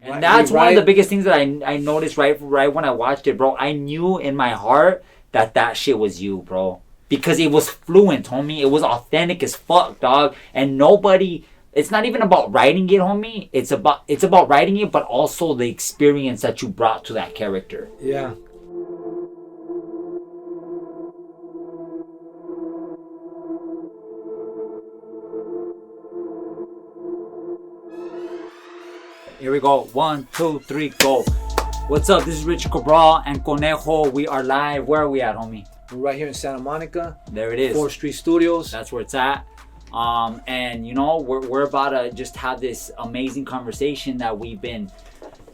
And that's one of the biggest things that I noticed right when I watched it, bro. I knew in my heart that shit was you, bro. Because it was fluent, homie. It was authentic as fuck, dog. And nobody... It's not even about writing it, homie. It's about writing it, but also the experience that you brought to that character. Yeah. Here we go. 1, 2, 3, go. What's up? This is Richard Cabral and Conejo. We are live. Where are we at, homie? We're right here in Santa Monica. There it is. 4th Street Studios. That's where it's at. And you know, we're about to just have this amazing conversation that we've been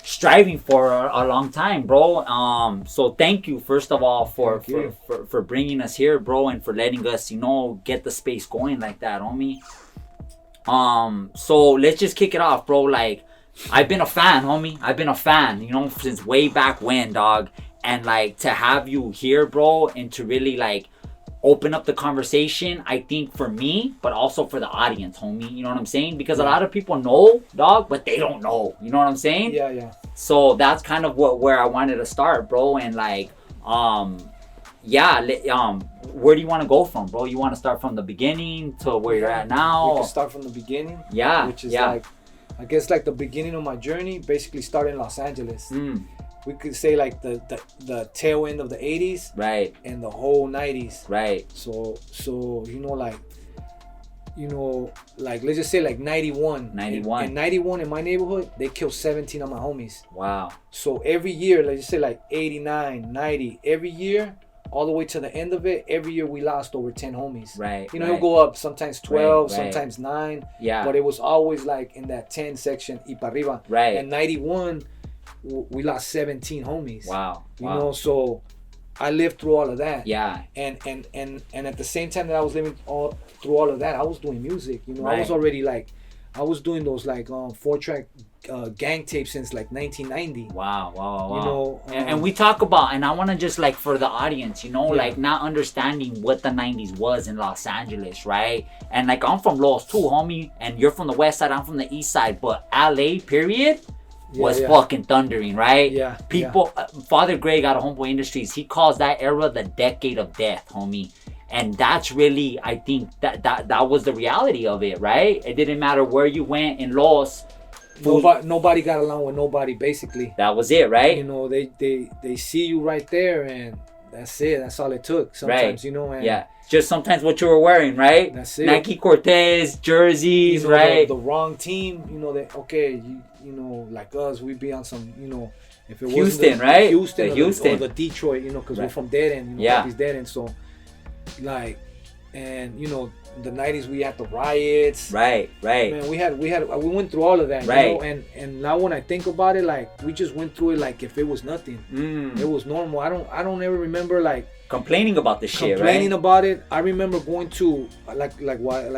striving for a long time, bro. So thank you, first of all, for bringing us here, bro, and for letting us, you know, get the space going like that, homie. So let's just kick it off, bro. Like, I've been a fan, homie. I've been a fan, you know, since way back when, dog. And like, to have you here, bro, and to really like open up the conversation, I think for me, but also for the audience, homie. You know what I'm saying? Because a lot of people know, dog, but they don't know. You know what I'm saying? Yeah, yeah. So that's kind of where I wanted to start, bro. And like, yeah, where do you want to go from, bro? You want to start from the beginning to where you're at now? We can start from the beginning. Yeah, which is like, I guess like the beginning of my journey, basically started in Los Angeles. We could say like the tail end of the 80s, right, and the whole 90s, right. So you know, like let's just say like 91. In 91 in my neighborhood, they killed 17 of my homies. Wow. So every year, let's just say like 89, 90, every year, all the way to the end of it, every year we lost over 10 homies. Right. You know, it'll go up sometimes 12, right. sometimes 9. Yeah. But it was always like in that 10 section, y para arriba. Right. And 91, we lost 17 homies. Wow. You know, so I lived through all of that. Yeah. And at the same time that I was living through all of that, I was doing music. You know, right. I was already like, I was doing those like 4-track gang tapes since like 1990. Wow. You know, and we talk about, and I want to just like for the audience, you know, like not understanding what the 90s was in Los Angeles, right? And like I'm from Los too, homie, and you're from the west side, I'm from the east side, but LA, period, was fucking thundering, right? Yeah. People, Father Greg out of Homeboy Industries, he calls that era the decade of death, homie. And that's really, I think that was the reality of it, right? It didn't matter where you went in Los. Nobody got along with nobody, basically. That was it, right? You know, they see you right there, and that's it. That's all it took. Sometimes, right. You know, and yeah. Just sometimes what you were wearing, right? That's it. Nike Cortez jerseys, you know, right? The wrong team, you know, that you know, like us, we'd be on some, you know, if it wasn't Houston, right? Houston or the Detroit, you know, because we're from dead end, you know, yeah. Papi's dead end, so like, and you know, the 90s we had the riots, right. Man, we went through all of that, right? You know? And now when I think about it, like we just went through it like if it was nothing. It was normal. I don't ever remember like complaining about this shit, complaining right? about it. I remember going to like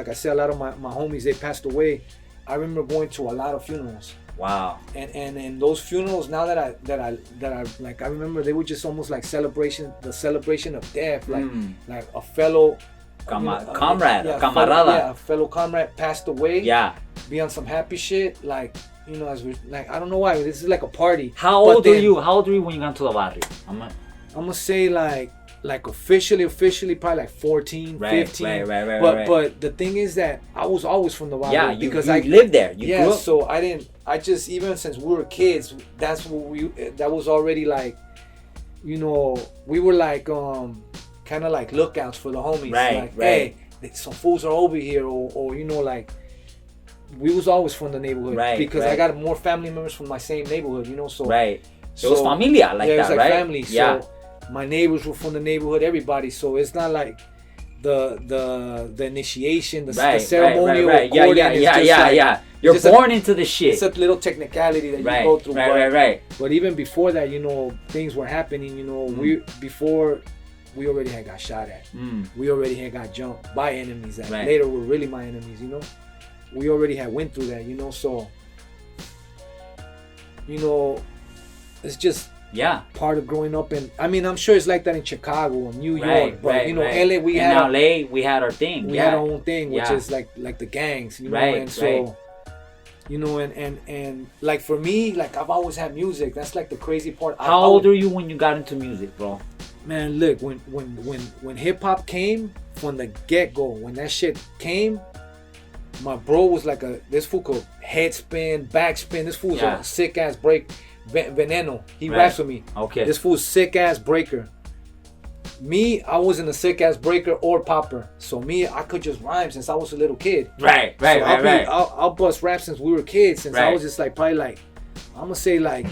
I said, a lot of my homies, they passed away. I remember going to a lot of funerals. Wow. And those funerals, now that I like, I remember they were just almost like the celebration of death, like a fellow camarada, a fellow comrade passed away. Yeah. Be on some happy shit, like, you know, as we like, I don't know why this is like a party. How old were you when you got to the barrio? I'm gonna say like officially probably like 14, 15. Right. But the thing is that I was always from the barrio. Yeah, because I lived there. You grew up. So I just even since we were kids, that's what that was already like, you know, we were like kind of like lookouts for the homies. Right. Hey, some fools are over here, or you know, like we was always from the neighborhood. Right. Because I got more family members from my same neighborhood, you know, so right. So it was familia like that, it was like right? Family. Yeah. So my neighbors were from the neighborhood, everybody. So it's not like the initiation, the ceremonial. Right. Yeah. You're born into the shit. It's a little technicality that you go through. Right. But even before that, you know, things were happening. You know, we already had got shot at. We already had got jumped by enemies that later were really my enemies. You know, we already had went through that. You know, so you know, it's just. Yeah, part of growing up, and I mean, I'm sure it's like that in Chicago and New York, but you know, LA, we had our thing. We had our own thing, which is like the gangs, you know, and so You know, and like for me, like I've always had music. That's like the crazy part. How old are you when you got into music, bro? Man, look, when hip hop came from the get go, when that shit came, my bro was like this fool could head spin, back spin. This fool's a sick ass break. Veneno. He raps with me. Okay. This fool's sick ass breaker. Me, I wasn't a sick ass breaker or popper. So me, I could just rhyme since I was a little kid. Right. I'll bust rap since we were kids. Since I was just like probably like, I'm gonna say like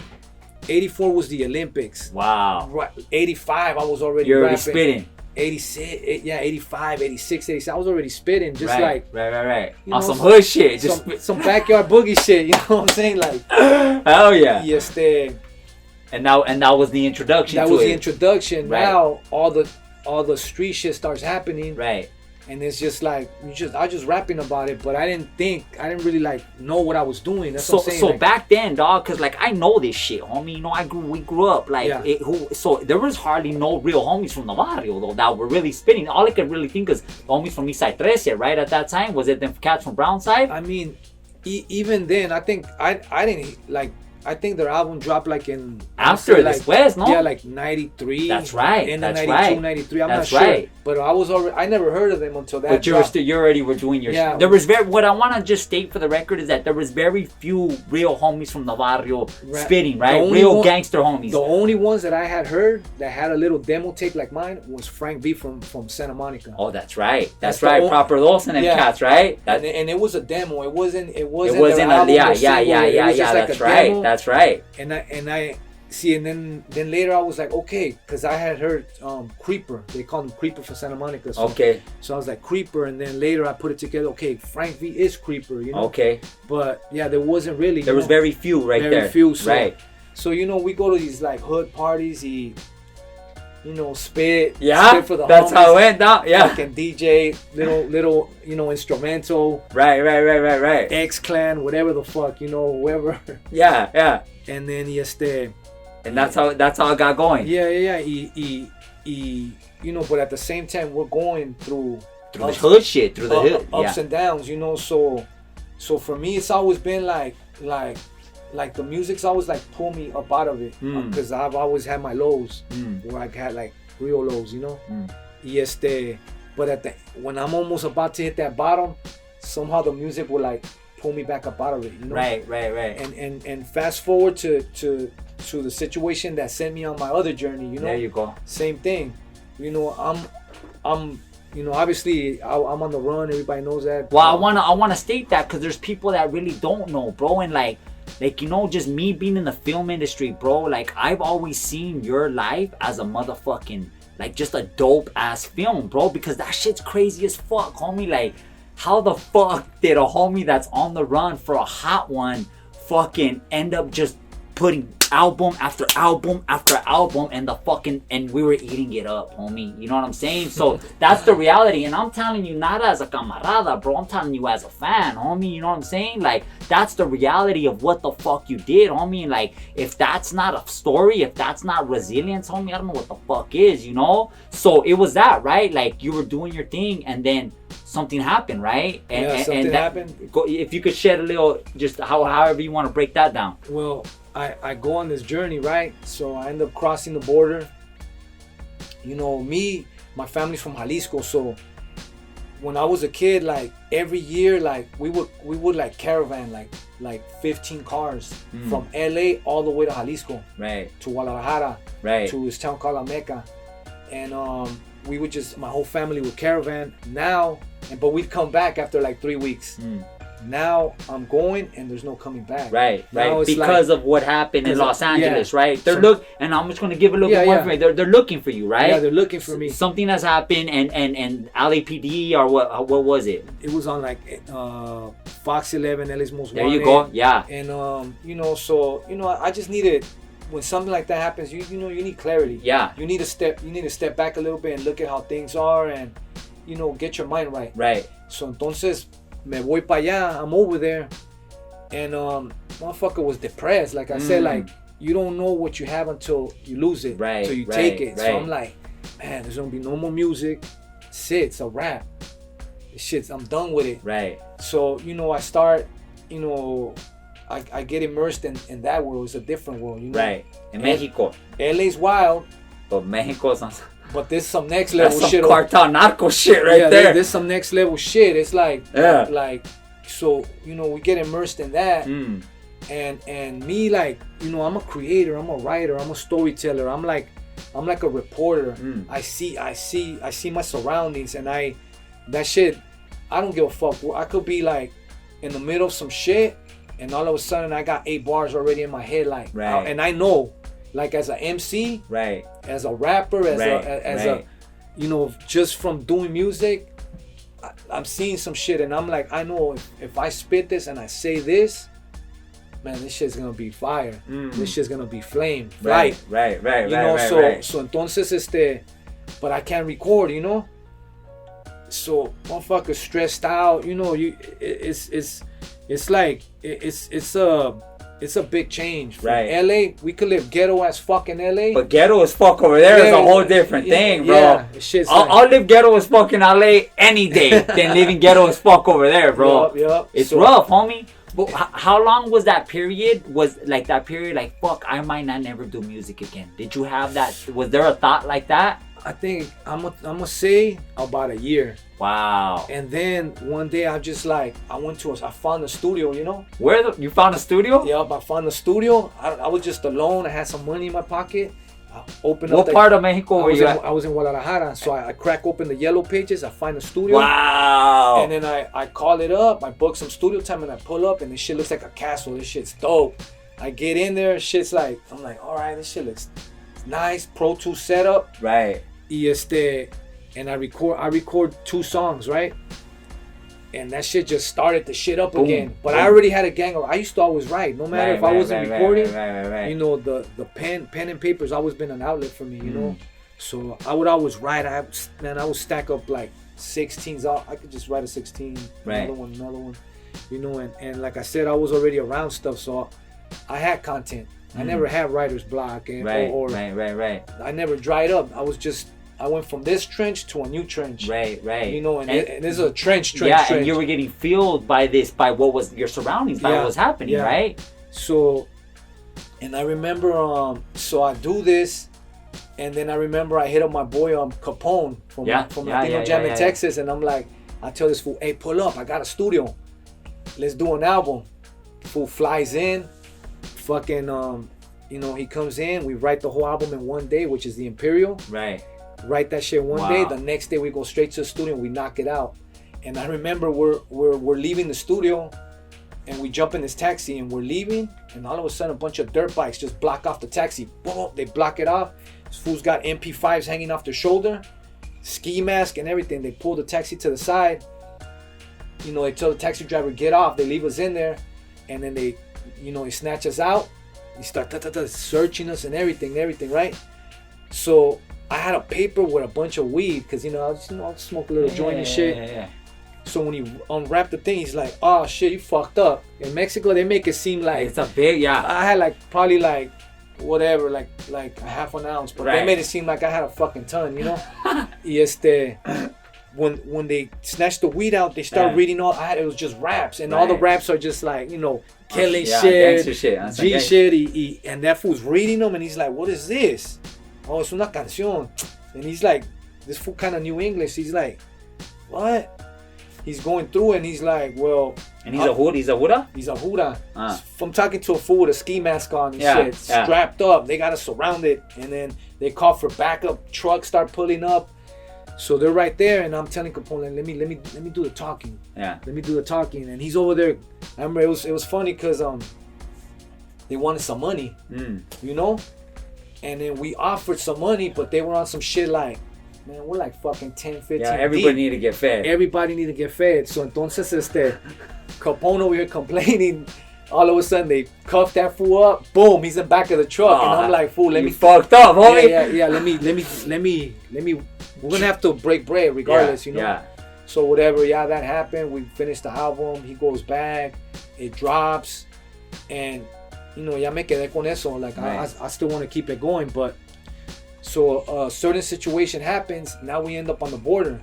84 was the Olympics. Wow. Right. 85, I was already You're rapping. already spitting. 86, yeah, 85, 86, 87. I was already spitting, just right. You on know, some hood shit, some backyard boogie shit. You know what I'm saying? Like, hell yeah. Yes, and that was the introduction. That was the introduction. Right. Now all the street shit starts happening. Right. And it's just like I just rapping about it, but I didn't really like know what I was doing. That's what I'm saying. So like, back then, dog, cause like I know this shit, homie. You know, we grew up like so there was hardly no real homies from the barrio though that were really spitting. All I could really think is the homies from Eastside 13, right? At that time, was it them cats from Brownside? I mean, even then, I think I didn't like. I think their album dropped like in after this West, no? Yeah, like 93. That's right. In that's 92, right. 93. I'm that's not sure. Right. But I never heard of them until that. But you already were doing your shit. There was what I want to just state for the record is that there was very few real homies from the barrio spitting, right? Real gangster homies. The only ones that I had heard that had a little demo tape like mine was Frank B from Santa Monica. Oh, that's right. That's right. Proper Los and them cats, right? And it was a demo. It wasn't a That's right. Demo. That's right. And I see, and then later I was like, okay, because I had heard Creeper. They called him Creeper for Santa Monica. So, okay. So I was like Creeper, and then later I put it together. Okay, Frank V is Creeper, you know. Okay. But yeah, there wasn't really. There was very few there. Very few. So, right. So you know, we go to these like hood parties. He, you know, spit. Yeah. Spit for the that's homies, how it went down. Yeah. Fucking DJ, little, you know, instrumental. Right. X Clan, whatever the fuck, you know, whoever. Yeah. And then and that's how it got going. Yeah. He, you know, but at the same time, we're going through the hood shit, through the hood, ups and downs, you know. So for me, it's always been like the music's always like pull me up out of it because I've always had my lows where I had like real lows, you know. But when I'm almost about to hit that bottom, somehow the music will like pull me back up out of it, you know. Right. And fast forward to the situation that sent me on my other journey, you know. There you go. Same thing, you know. I'm you know, obviously I'm on the run. Everybody knows that. Well, I wanna state that because there's people that really don't know, bro, and like you know, just me being in the film industry, bro. Like I've always seen your life as a motherfucking like just a dope ass film, bro, because that shit's crazy as fuck, homie. Like, how the fuck did a homie that's on the run for a hot one fucking end up just putting album after album after album and we were eating it up, homie? You know what I'm saying? So that's the reality, and I'm telling you not as a camarada, bro. I'm telling you as a fan, homie. You know what I'm saying? Like, that's the reality of what the fuck you did, homie. Like, if that's not a story, if that's not resilience, homie, I don't know what the fuck is, you know? So it was that, right? Like, you were doing your thing and then something happened, right? Something happened. If you could shed a little, just however you want to break that down. Well, I go on this journey, right? So I end up crossing the border. You know, my family's from Jalisco, so when I was a kid, like every year, like we would like caravan like 15 cars from LA all the way to Jalisco, right, to Guadalajara, right, to this town called La Meca, and we would my whole family would caravan but we'd come back after like 3 weeks. Now I'm going and there's no coming back. Right. Because of what happened in Los Angeles, right? And I'm just gonna give a little bit more information. They're looking for you, right? Yeah, they're looking for me. Something has happened and LAPD or what was it? It was on like Fox 11, LA's Most Wanted. There you go. Yeah. And you know, so you know, I just needed, when something like that happens, you know, you need clarity. Yeah. You need to step back a little bit and look at how things are and, you know, get your mind right. Right. So entonces me voy para allá, I'm over there, and motherfucker was depressed. Like I said, like, you don't know what you have until you lose it, until you take it. So I'm like, man, there's gonna be no more music. It's a wrap. I'm done with it. Right. So, you know, I start, you know, I get immersed in that world. It's a different world, you know. Right. In Mexico. LA's wild. But Mexico's on. But there's some next level That's shit. Some cartel narco shit right there. There's some next level shit. It's like, so, you know, we get immersed in that. And me, like, you know, I'm a creator, I'm a writer, I'm a storyteller, I'm like a reporter. I see my surroundings, and that shit, I don't give a fuck. I could be like in the middle of some shit, and all of a sudden I got 8 bars already in my head, like, and I know, like, as an MC, as a rapper, as a, you know, just from doing music, I'm seeing some shit, and I'm like, I know if I spit this and I say this, man, this shit's gonna be fire. This shit's gonna be flame. Right. You know, so entonces, but I can't record, you know. So motherfuckers stressed out, you know. It's a big change. From LA, we could live ghetto as fucking LA. But ghetto as fuck over there is a whole different thing, bro. Yeah, I'll live ghetto as fuck in LA any day than living ghetto as fuck over there, bro. Yep. It's rough, homie. But how long was that period? Was like that period like, fuck, I might not never do music again? Did you have that? Was there a thought like that? I think I'm gonna say about a year. Wow. And then one day I found a studio, you know. You found a studio? Yep, I found a studio. I was just alone. I had some money in my pocket. I opened up. What part of Mexico were you at? I was in Guadalajara, so I crack open the yellow pages. I find a studio. Wow. And then I call it up. I book some studio time, and I pull up, and this shit looks like a castle. This shit's dope. I get in there. Shit's like, I'm like, all right, this shit looks nice. Pro Tools setup. Right. And I record 2 songs, right? And that shit just started the shit up again. But I already had a gang of. I used to always write, no matter if I wasn't recording. You know, the pen and paper has always been an outlet for me, you know. So I would always write. I would stack up like 16s. I could just write a 16, another one, you know. And like I said, I was already around stuff, so I had content. I never had writer's block, or I never dried up. I went from this trench to a new trench. Right. You know, and this is a trench. Yeah, and you were getting fueled by what was your surroundings, by what was happening, right? So, and I remember, so I do this, and then I remember I hit up my boy Capone from Latino Jam in Texas, and I'm like, I tell this fool, hey, pull up, I got a studio. Let's do an album. Fool flies in, fucking, you know, he comes in, we write the whole album in one day, which is the Imperial. Right. Write that shit one day. The next day we go straight to the studio and we knock it out. And I remember we're leaving the studio, and we jump in this taxi and we're leaving, and all of a sudden a bunch of dirt bikes just block off the taxi. Boom, they block it off. This fool's got MP5s hanging off their shoulder, ski mask and everything. They pull the taxi to the side. You know, they tell the taxi driver get off. They leave us in there, and then they snatch us out. They start searching us and everything, right? So I had a paper with a bunch of weed, because I'll smoke a little joint and shit. Yeah. So when he unwrapped the thing, he's like, "Oh shit, you fucked up." In Mexico, they make it seem like it's a big I had probably whatever, like a half an ounce, but they made it seem like I had a fucking ton, you know. When they snatched the weed out, they start reading it was just raps, and all the raps are just like, killing shit, G shit, and that fool's reading them, and he's like, "What is this?" "Oh, es una canción." And he's like, this fool kind of knew English. He's like, "What?" He's going through, and he's like, "Well." And he's a hood. He's a Huda. He's a Huda. From talking to a fool with a ski mask on and shit, strapped up. They got us surrounded, and then they call for backup. Trucks start pulling up. So they're right there, and I'm telling Capone, let me do the talking. Yeah. Let me do the talking, and he's over there. I remember it was funny because they wanted some money, you know. And then we offered some money, but they were on some shit like, man, we're like fucking 10, 15 everybody need to get fed. Everybody need to get fed. So entonces Capone over here complaining. All of a sudden they cuff that fool up. Boom, he's in back of the truck, and I'm like, fool, let me fucked up, homie. Yeah. Let me. We're gonna have to break bread regardless, you know. Yeah. So whatever, that happened. We finished the album. He goes back. It drops, and ya me quedé con eso. Like, I still want to keep it going, but so a certain situation happens. Now we end up on the border.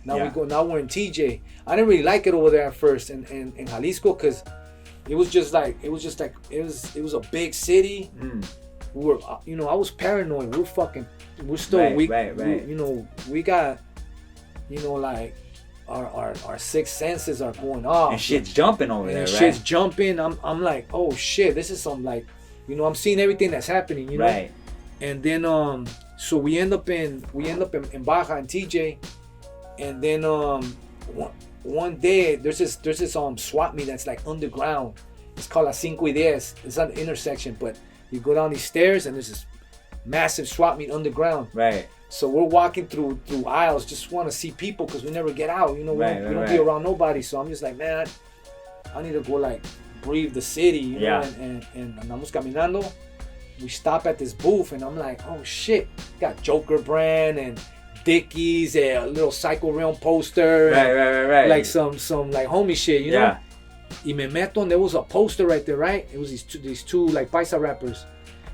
Now we're in TJ. I didn't really like it over there at first in Jalisco, because it was a big city. We were, I was paranoid. We're still we we got, like our sixth senses are going off. And shit's jumping over there, right? Shit's jumping. I'm like, oh shit, this is some like, I'm seeing everything that's happening, Right. And then so we end up in Baja and TJ, and then one day there's this swap meet that's like underground. It's called La Cinco y Diez. It's on the intersection, but you go down these stairs and there's this massive swap meet underground. Right. So we're walking through aisles, just want to see people because we never get out. We don't be around nobody. So I'm just like, man, I need to go like breathe the city. You know? And andamos caminando. We stop at this booth and I'm like, oh shit, got Joker brand and Dickies, a little Psycho Realm poster. Right. Like some like homie shit, you know? Y me meto and there was a poster right there, right? It was these two like paisa rappers.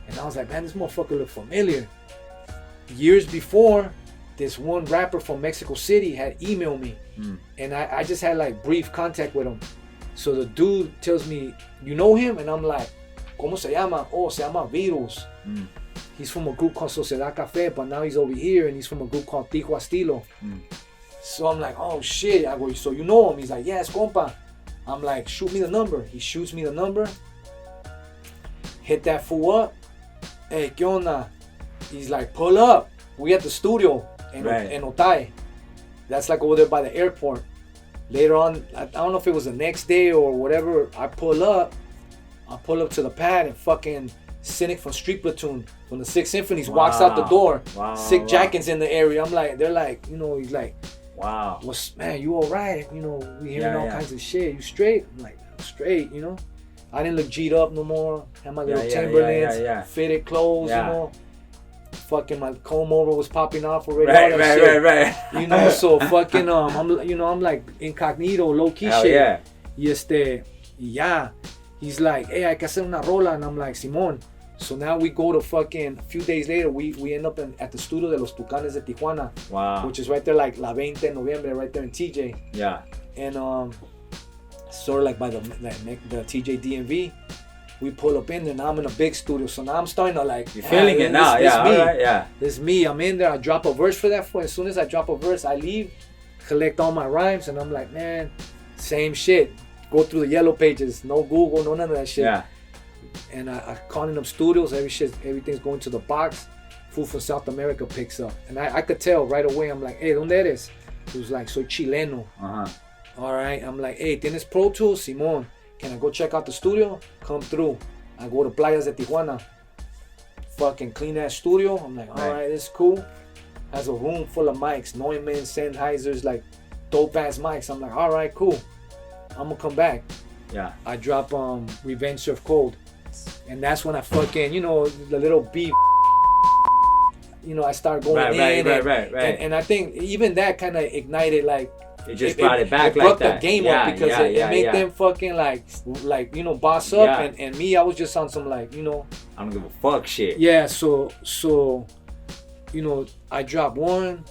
And I was like, man, this motherfucker look familiar. Years before, this one rapper from Mexico City had emailed me. And I just had like brief contact with him. So the dude tells me, you know him? And I'm like, ¿Cómo se llama? Oh, se llama Virus. He's from a group called Sociedad Café, but now he's over here and he's from a group called Tijo Estilo. So I'm like, oh shit. I go, so you know him? He's like, yes, compa. I'm like, shoot me the number. He shoots me the number. Hit that fool up. Hey, ¿qué onda? He's like, pull up. We at the studio in Otay. That's like over there by the airport. Later on, I don't know if it was the next day or whatever, I pull up to the pad and fucking Cynic from Street Platoon from the 6th Symphonies walks out the door. Sick Jackin's in the area. I'm like, they're like, he's like, wow. Man, you all right? We hearing all kinds of shit. You straight? I'm like, I'm straight, I didn't look G'd up no more. Had my little Timberlands, fitted clothes, Fucking my comb over was popping off already. Right. So fucking I'm like incognito, low key shit. Yeah. He's like, hey, hay que hacer una rola, and I'm like, Simón. So now we go to fucking a few days later, we end up at the studio de los Tucanes de Tijuana. Wow. Which is right there, like La 20 de Noviembre, right there in TJ. Yeah. And sort of like by the TJ DMV. We pull up in there, now I'm in a big studio, so now I'm starting to like... You're feeling it now, This is me, I'm in there, I drop a verse for that fool. As soon as I drop a verse, I leave, collect all my rhymes, and I'm like, man, same shit. Go through the yellow pages, no Google, no none of that shit. Yeah. And I calling up studios, everything's going to the box. Fool from South America picks up. And I could tell right away, I'm like, hey, ¿dónde eres? He was like, soy chileno. All right, I'm like, hey, ¿tienes Pro Tools? Simón. Can I go check out the studio? Come through. I go to Playas de Tijuana. Fucking clean that studio. I'm like, all right, this is cool. Has a room full of mics. Neumann, Sennheisers, like dope ass mics. I'm like, all right, cool. I'm gonna come back. Yeah. I drop Revenge Surf Cold. And that's when I fucking, the little beat. I start going in. Right. And I think even that kind of ignited like. It just brought it back like that. It brought the game up because it made them fucking like boss up and me, I was just on some like, I don't give a fuck shit. Yeah, so I drop one,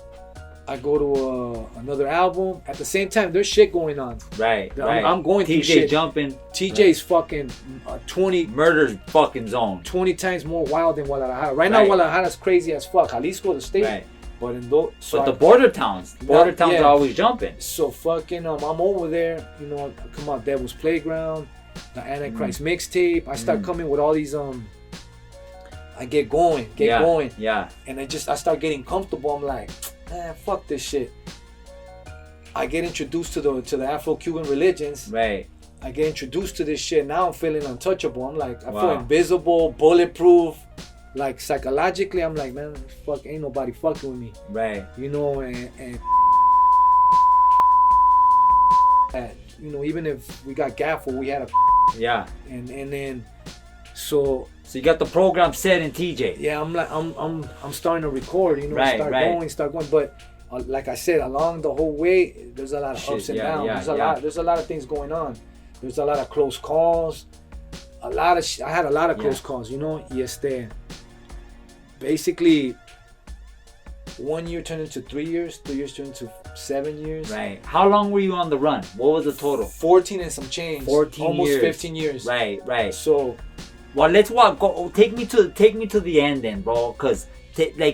I go to another album. At the same time, there's shit going on. Right. I'm going through shit. TJ jumping. TJ's fucking 20 murder's fucking zone. 20 times more wild than Guadalajara. Right now, Guadalajara's crazy as fuck. Jalisco, the state. Right. But the border towns are always jumping. So fucking I'm over there, come out Devil's Playground, the Antichrist mixtape. I start coming with all these I get going. Yeah. And I start getting comfortable. I'm like, man, fuck this shit. I get introduced to the Afro-Cuban religions. Right. I get introduced to this shit. Now I'm feeling untouchable. I'm like, I feel invisible, bulletproof. Like psychologically, I'm like, man, fuck, ain't nobody fucking with me. Right. And even if we got gaffle, we had a. Yeah. And then, so you got the program set in TJ. Yeah, I'm like, I'm starting to record. Start going. But like I said, along the whole way, there's a lot of ups and downs. There's a lot of things going on. There's a lot of close calls. I had a lot of close calls. Basically 1 year turned into 3 years, 3 years turned into 7 years. Right. How long were you on the run? What was the total? 14 and some change. 14 almost years. 15 years. Right. So, well, let's walk. Go. Take me to the end then, bro. Cause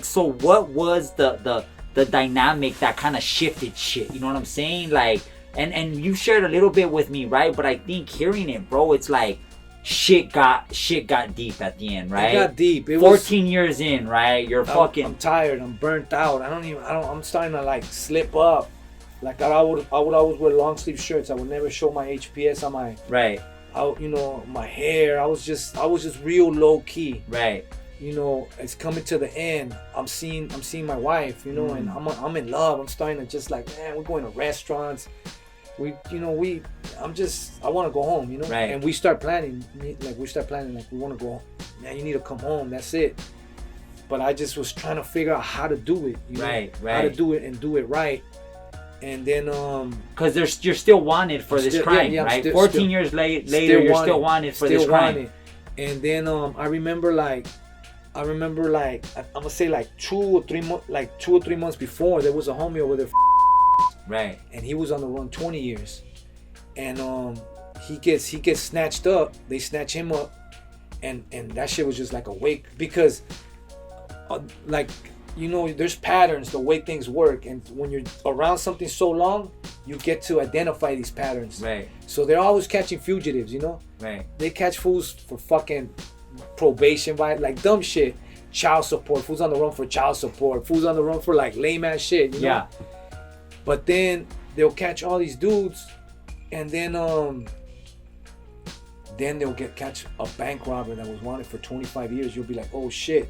so what was the dynamic that kind of shifted shit? You know what I'm saying? Like, and you shared a little bit with me, right? But I think hearing it, bro, it's like shit got deep at the end, right? It got deep. 14 years in, right? You're fucking. I'm tired. I'm burnt out. I'm starting to like slip up. Like I would always wear long sleeve shirts. I would never show my HPS on my. Right. My hair. I was just real low key. Right. It's coming to the end. I'm seeing my wife. And I'm in love. I'm starting to just like, man, we're going to restaurants. I want to go home. Right. And we start planning. Like we want to go home. Man, you need to come home. That's it. But I just was trying to figure out how to do it. Right. How to do it and do it right. And then because you're still wanted for this crime, right? 14 years later, you're still wanted for this crime. And then I remember like I'm gonna say like 2 or 3 months before, there was a homie over there, right? And he was on the run 20 years, and he gets snatched up. They snatch him up, and that shit was just like a wake, because there's patterns, the way things work, and when you're around something so long, you get to identify these patterns. Right. So they're always catching fugitives, Right. They catch fools for fucking probation, like dumb shit, child support, fools on the run for child support, fools on the run for like lame ass shit, Yeah. But then they'll catch all these dudes, and then they'll catch a bank robber that was wanted for 25 years. You'll be like, oh shit,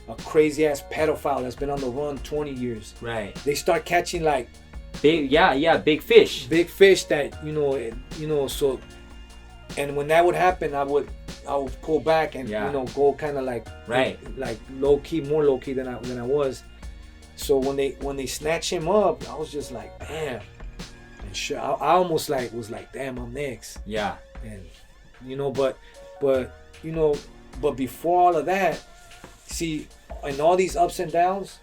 a crazy ass pedophile that's been on the run 20 years. Right. They start catching like big fish. Big fish that so, and when that would happen, I would pull back and go kind of like like low key, more low key than I was. So when they snatch him up, I was just like, damn. And sure, I almost like was like, damn, I'm next. Yeah. And but before all of that, see, in all these ups and downs,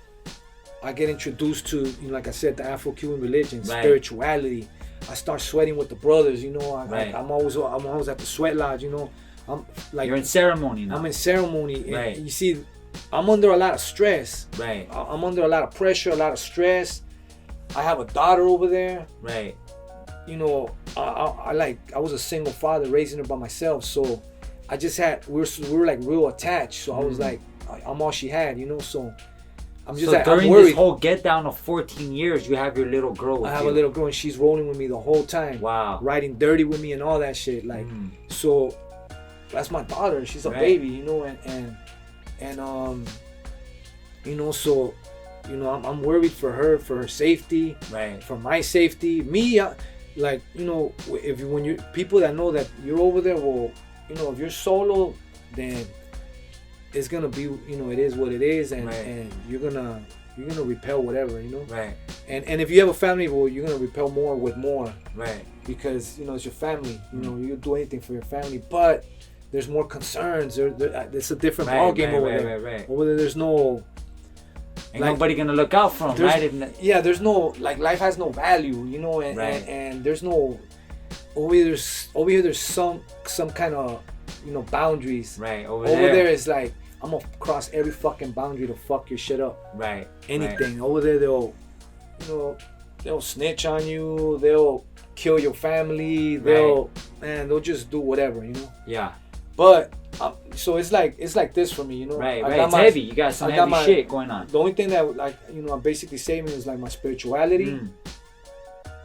I get introduced to, like I said, the Afro-Cuban religion, spirituality. I start sweating with the brothers, I'm always at the sweat lodge, I'm like, you're in ceremony now. I'm in ceremony. Right. And you see, I'm under a lot of stress. Right. I'm under a lot of pressure, a lot of stress. I have a daughter over there. Right. I was a single father raising her by myself, so I just had, we were like real attached. So I was like, I'm all she had, so I'm just like, during I'm worried. This whole get down of 14 years, you have your little girl with you. I have a little girl, and she's rolling with me the whole time. Wow. Riding dirty with me and all that shit. Like, so that's my daughter. She's a baby, so, I'm worried for her safety, for my safety. Me, when you people that know that you're over there, well, if you're solo, then it's gonna be, it is what it is, and you're gonna repel whatever, Right. And if you have a family, well, you're gonna repel more with more, right? Because it's your family. You do anything for your family, but there's more concerns. It's a different ball game over there. Right. Over there, there's no. Ain't nobody gonna look out for them, right? There's no, like, life has no value, and there's no. Over here, there's some kind of, boundaries. Right. Over there is like, I'm gonna cross every fucking boundary to fuck your shit up. Right. Anything. Right. Over there, they'll snitch on you. They'll kill your family. They'll just do whatever, Yeah. But so it's like this for me, Right. It's heavy. You got some heavy shit going on. The only thing that, like, I'm basically saving is like my spirituality.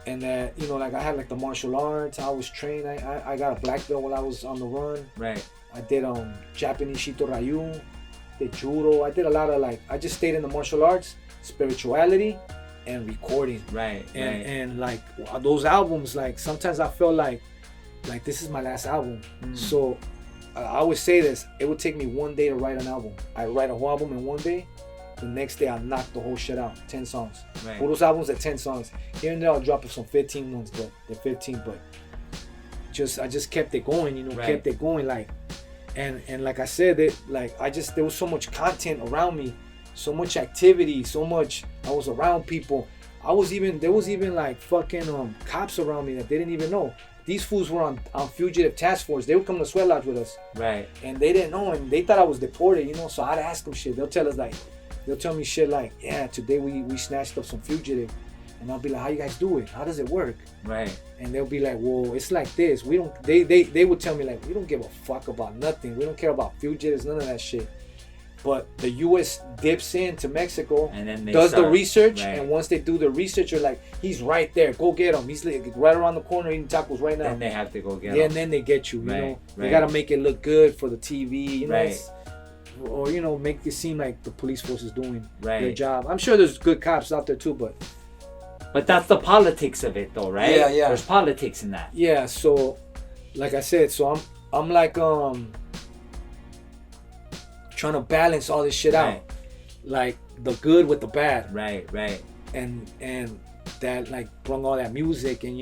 And that, like, I had like the martial arts. I was trained. I got a black belt while I was on the run. Right. I did Japanese Shito Ryu, did judo. I did a lot of, like, I just stayed in the martial arts, spirituality, and recording. Right. And like those albums, like, sometimes I felt like this is my last album. So I always say this: it would take me 1 day to write an album. I write a whole album in 1 day. The next day, I knock the whole shit out. 10 songs. Right. All those albums are 10 songs. Here and there, I'll drop some 15 ones, but they're 15. But I just kept it going, kept it going, like, and like I said, there was so much content around me, so much activity, so much. I was around people, there was even like fucking cops around me that they didn't even know. These fools were on fugitive task force. They would come to Sweat Lodge with us. Right. And they didn't know, and they thought I was deported, So I'd ask them shit. They'll tell me shit like, yeah, today we snatched up some fugitive. And I'll be like, how you guys do it? How does it work? Right. And they'll be like, well, it's like this. We don't. They would tell me like, we don't give a fuck about nothing. We don't care about fugitives, none of that shit. But the U.S. dips into Mexico, and then does the research, right. And once they do the research, they're like, he's right there. Go get him. He's like right around the corner eating tacos right now. Then they have to go get him. Yeah, and then they get you. Right. They gotta make it look good for the TV. Right. Or make it seem like the police force is doing their job. I'm sure there's good cops out there too, but that's the politics of it, though, right? Yeah. There's politics in that. Yeah. So, like I said, I'm like trying to balance all this shit out, like the good with the bad. Right. And that like brought all that music, and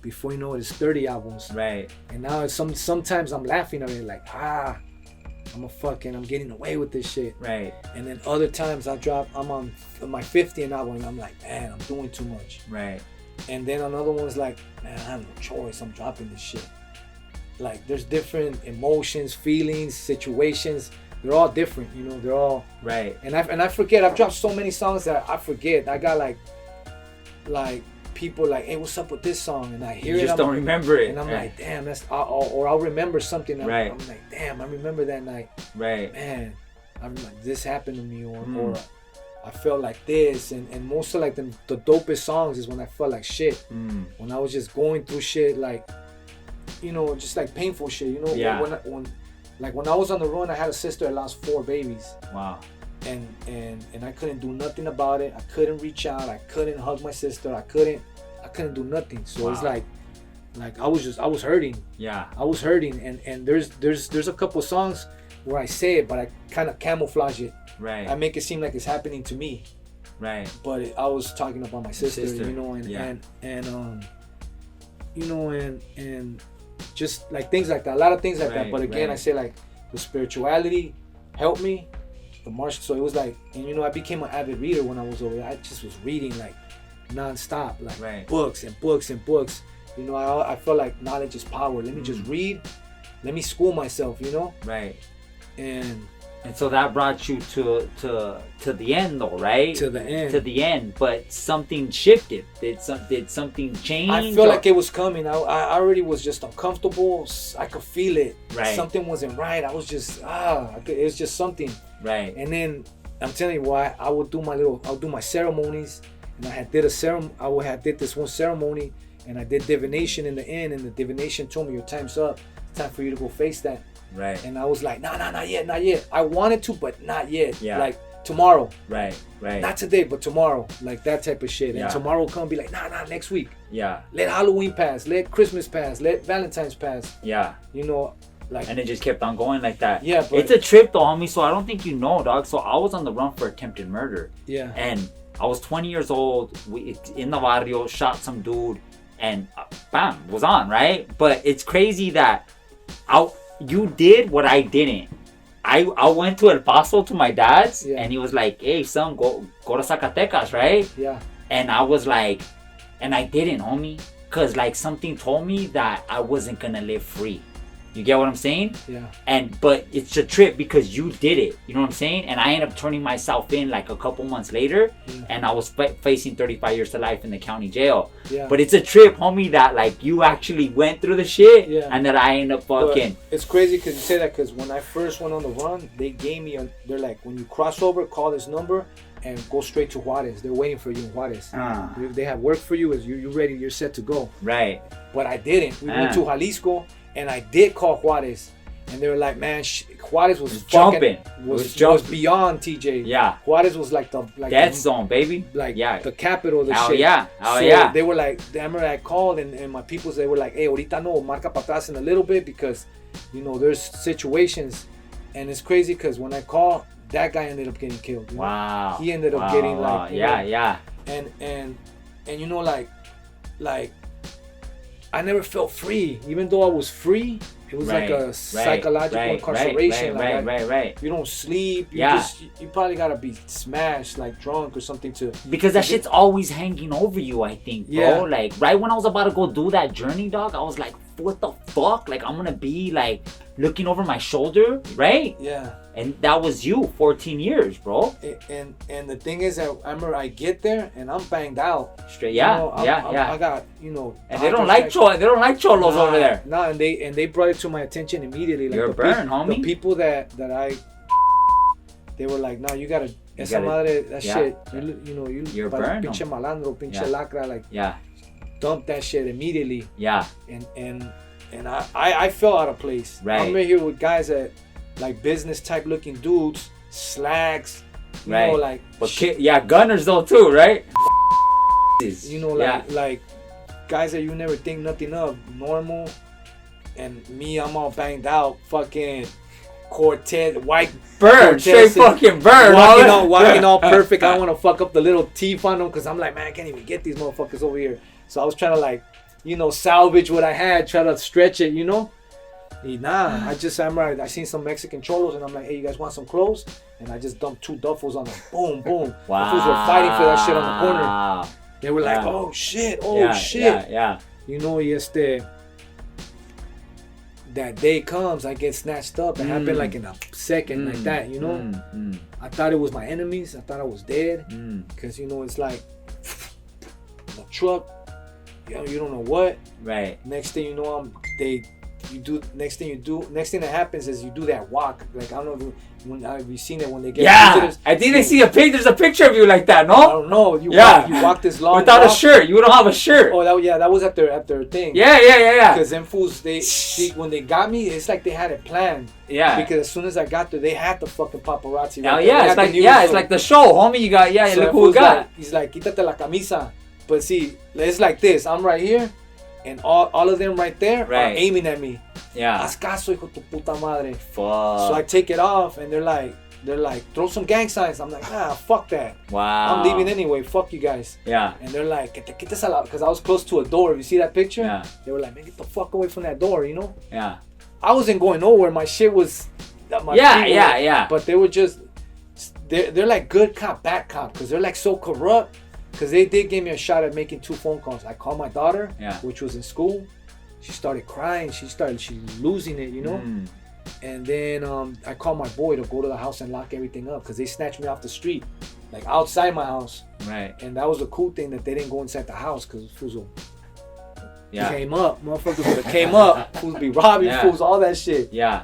before you know it, it's 30 albums. Right. And now sometimes I'm laughing at it, like I'm getting away with this shit. Right. And then other times I'm on my 50th album, and I'm like, man, I'm doing too much. Right. And then another one's like, man, I have no choice. I'm dropping this shit. Like there's different emotions, feelings, situations. They're all different, They're all right. And I forget. I've dropped so many songs that I forget. I got like people like, hey, what's up with this song? And I hear you just don't remember it. And I'm like, damn, or I'll remember something. Right. I'm like, damn, I remember that night. Right. Man, I'm like, this happened to me, or I felt like this, and most of like the dopest songs is when I felt like shit. When I was just going through shit, like, just like painful shit. Yeah. When I was on the run, I had a sister that lost 4 babies. Wow. And I couldn't do nothing about it. I couldn't reach out. I couldn't hug my sister. I couldn't do nothing. So It's like I was hurting. Yeah. I was hurting, and there's a couple songs where I say it, but I kind of camouflage it. Right. I make it seem like it's happening to me. Right. But I was talking about my sister, and just like things like that, a lot of things like that. But again, I say like the spirituality helped me, the martial. So it was like, and I became an avid reader when I was over there. I just was reading like nonstop, like books and books and books. I felt like knowledge is power. Let me just read. Let me school myself. Right. And so that brought you to the end, though, right? To the end. But something shifted. Did something change? I feel like it was coming. I already was just uncomfortable. I could feel it. Right. Something wasn't right. I was just it was just something. Right. And then I'm telling you why. I'll do my ceremonies, and I did this one ceremony, and I did divination in the end, and the divination told me your time's up. It's time for you to go face that. Right. And I was like, nah, not yet. I wanted to, but not yet. Yeah. Like tomorrow. Right. Not today, but tomorrow. Like that type of shit. And tomorrow will come and be like, nah, next week. Yeah. Let Halloween pass. Let Christmas pass. Let Valentine's pass. Yeah. And it just kept on going like that. Yeah, but it's a trip though, homie. So I don't think you know, dog. So I was on the run for attempted murder. Yeah. And I was 20 years old. We in the barrio, shot some dude, and bam, was on, right? But it's crazy that you did what I didn't. I went to El Paso to my dad's, and he was like, "Hey, son, go to Zacatecas, right?" Yeah. And I was like, and I didn't, homie, cause like something told me that I wasn't gonna live free. You get what I'm saying? Yeah. But it's a trip because you did it. You know what I'm saying? And I ended up turning myself in like a couple months later, and I was facing 35 years to life in the county jail. Yeah. But it's a trip, homie, that like you actually went through the shit, and that I ended up fucking. But it's crazy because you say that because when I first went on the run, they gave me they're like, when you cross over, call this number and go straight to Juarez. They're waiting for you in Juarez. They have work for you. You're ready. You're set to go. Right. But I didn't. We went to Jalisco. And I did call Juarez, and they were like, "Man, Juarez was jumping. Was beyond TJ. Yeah, Juarez was like death zone, baby. Like the capital of the shit. Yeah. They were like, I remember I called, and my peoples, they were like, "Hey, ahorita no, marca para atrás in a little bit because, there's situations," and it's crazy because when I called, that guy ended up getting killed. Wow. He ended up getting like, yeah. And like. I never felt free. Even though I was free, It was like a psychological incarceration. Right. You don't sleep. You probably gotta be smashed, like drunk or something because that shit's always hanging over you, I think, bro. Yeah. Like right when I was about to go do that journey, dog, I was like, what the fuck? Like I'm gonna be like looking over my shoulder, right? Yeah. And that was you, 14 years, bro. And the thing is that I remember I get there and I'm banged out. Straight, I got, and they don't like cholos over there. No, and they brought it to my attention immediately. Like you're burned, homie. The people that they were like, you gotta, esa madre, that shit. You're burned. Pinche malandro, pinche lacra, like. Dump that shit immediately. Yeah. And I felt out of place. Right. I'm right here with guys that like business type looking dudes, slacks, you know, like. But gunners though too, right? You know, like guys that you never think nothing of, normal, and me, I'm all banged out, fucking Cortez, white burn, straight fucking burn, walking all perfect. I don't want to fuck up the little teeth on them because I'm like, man, I can't even get these motherfuckers over here. So I was trying to like, salvage what I had, try to stretch it, I seen some Mexican cholos and I'm like, hey, you guys want some clothes? And I just dumped 2 duffels on them. Boom, boom. Wow. The fools were fighting for that shit on the corner. They were like, oh shit. Yeah. That day comes, I get snatched up. It happened like in a second, like that, I thought it was my enemies. I thought I was dead. Because, it's like the truck, you don't know what. Right. Next thing you know, next thing that happens is you do that walk. Like, I don't know if you've seen it when they get visitors. I think there's a picture of you like that, no? I don't know. You walk this long without walk. a shirt. You don't have a shirt. Oh, that was at their thing. Yeah. Because them fools, they when they got me, it's like they had it planned. Yeah. Because as soon as I got there, they had the fucking paparazzi. Right it's like the show, homie. You got so look who we got. He's like, quítate la camisa. But see, it's like this. I'm right here, and all of them right there are aiming at me. Yeah. Haz caso, hijo tu puta madre. Fuck. So I take it off, and they're like, throw some gang signs. I'm like, fuck that. Wow. I'm leaving anyway. Fuck you guys. Yeah. And they're like, que te quites a la, because I was close to a door. You see that picture? Yeah. They were like, man, get the fuck away from that door, Yeah. I wasn't going nowhere. My shit was. Yeah. But they were just, they're like good cop, bad cop, because they're like so corrupt. Because they did give me a shot at making 2 phone calls. I called my daughter, which was in school. She started crying. She's losing it, And then I called my boy to go to the house and lock everything up because they snatched me off the street, like outside my house. Right. And that was a cool thing that they didn't go inside the house because fools came up. Motherfuckers would have came up. Fools be robbing fools, all that shit. Yeah.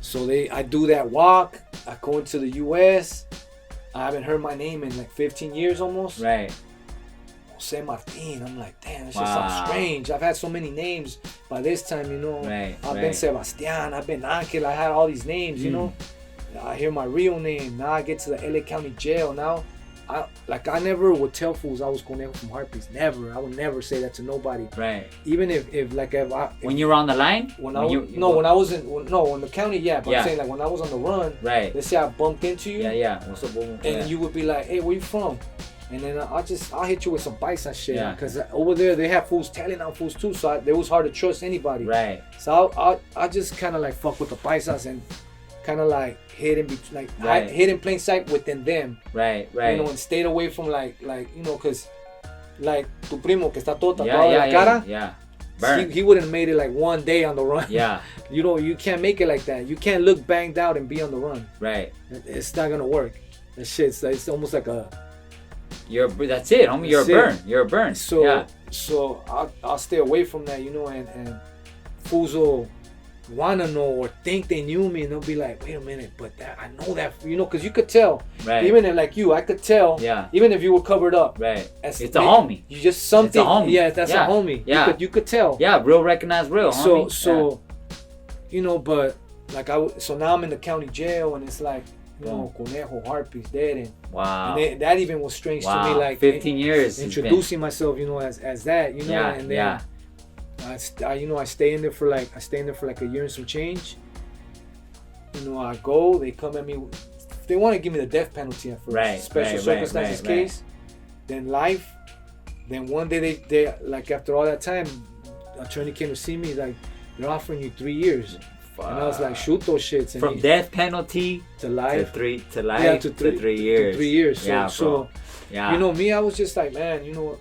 So I do that walk. I go into the U.S. I haven't heard my name in like 15 years almost. Right. Jose Martin. I'm like, damn, that shit sounds strange. I've had so many names by this time, Right. I've been Sebastian. I've been Angel. I had all these names, I hear my real name. Now I get to the LA County Jail. Now, I never would tell fools I was Conejo from Heartbeats. Never. I would never say that to nobody. Right. Even if when you were on the line? When I was in the county, but I'm saying like when I was on the run. Right. Let's say I bumped into you. Yeah. What's up, boom? And you would be like, hey, where you from? And then I'll hit you with some bites and shit. Because over there they have fools telling on fools too, so it was hard to trust anybody. Right. So I just kind of like fuck with the paisas and kind of like hid in plain sight within them. Right. And stayed away from like because like tu primo que está todo tatuado la cara. Yeah. Burn. He wouldn't have made it like one day on the run. Yeah. You can't make it like that. You can't look banged out and be on the run. Right. It's not gonna work. That shit's it's almost like a. That's it, homie. You're a burn. So I'll stay away from that, and fools will wanna know or think they knew me, and they'll be like, wait a minute, but I know that, because you could tell. Right. Even if like you, I could tell. Yeah. Even if you were covered up. Right. It's a homie. You just something. It's a homie. Yeah, that's a homie. Yeah. You could tell. Yeah, real recognize real. Homie. So, but like so now I'm in the county jail, and it's like. Conejo, Heartbeats, dead, and wow, and that even was strange to me. Like 15 years introducing myself, as that, and then I stay in there for like a year and some change. I go, they come at me, they want to give me the death penalty at first, special circumstances case, then life, then one day they like after all that time, attorney came to see me. Like, they're offering you 3 years. And I was like, shoot those shits. And from death penalty to life. To life to 3 years. To 3 years. So, yeah. You know, me, I was just like, man, you know,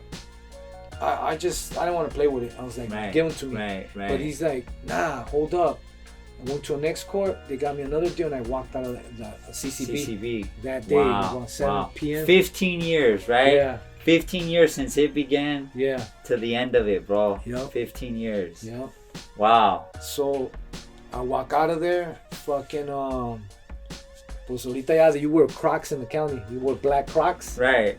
I didn't want to play with it. I was like, give them to me. Right. But he's like, nah, hold up. I went to a next court. They got me another deal, and I walked out of the CCB that day. Around 7 p.m. 15 years, right? Yeah. 15 years since it began. Yeah. To the end of it, bro. Yep. 15 years. Yeah. Wow. So I walk out of there, fucking pues ahorita ya you wear Crocs in the county. You wear black Crocs. Right.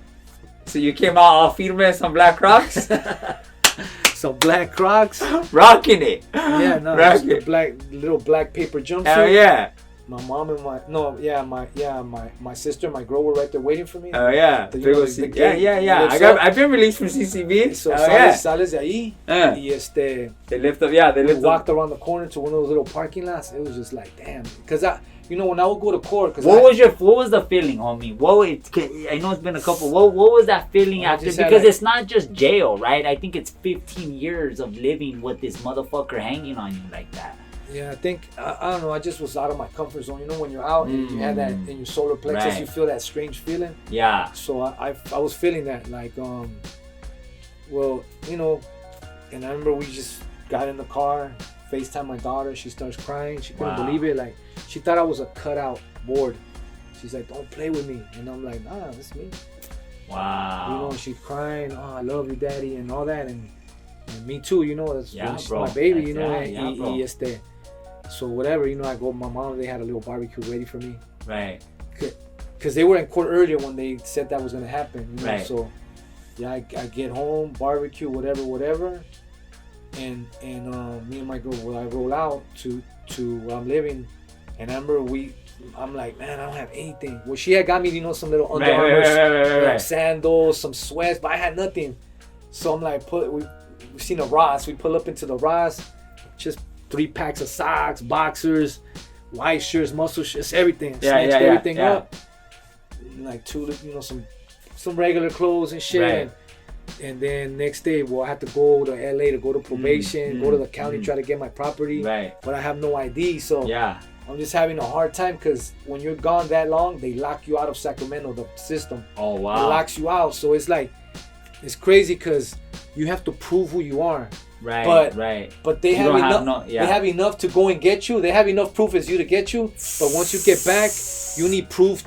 So you came out all firme some black Crocs? Some black Crocs. Rocking it. Yeah, no, Rocking the little black paper jumpsuit. Hell yeah. My mom and my sister, my girl were right there waiting for me. Oh yeah. I've been released from CCB. So sales de ahí. Y They lift up, we walked around the corner to one of those little parking lots. It was just like, damn. Because you know, when I would go to court, what was the feeling, homie? I know it's been a couple. What was that feeling after? Because it's not just jail, right? I think it's 15 years of living with this motherfucker hanging on you like that. Yeah, I think I don't know. I just was out of my comfort zone. You know, when you're out and you have that in your solar plexus, you feel that strange feeling. Yeah. So I was feeling that, like, well, you know, and I remember we just got in the car, FaceTime my daughter. She starts crying. She couldn't believe it. Like, she thought I was a cutout board. She's like, "Don't play with me," and I'm like, "Nah, that's me." Wow. You know, she's crying. "Oh, I love you, daddy," and all that, and me too. You know, that's my baby. You know, so whatever, you know, I go. My mom, they had a little barbecue ready for me. Right. Because they were in court earlier when they said that was gonna happen. You know? Right. So, yeah, I get home, barbecue, whatever, and me and my girl, I roll out to where I'm living, and I remember I'm like, man, I don't have anything. Well, she had got me, you know, some little Under Armour sandals, some sweats, but I had nothing. So I'm like, we've seen a Ross. We pull up into the Ross, just 3 packs of socks, boxers, white shirts, muscle shirts, everything. Snatched everything up. Like you know, some regular clothes and shit. And then next day, I had to go to LA to go to probation, go to the county, try to get my property. Right. But I have no ID, so I'm just having a hard time because when you're gone that long, they lock you out of Sacramento, the system. Oh, wow. It locks you out. So it's like, it's crazy because you have to prove who you are. Right, but they have enough. They have enough to go and get you. They have enough proof as you to get you. But once you get back, you need proof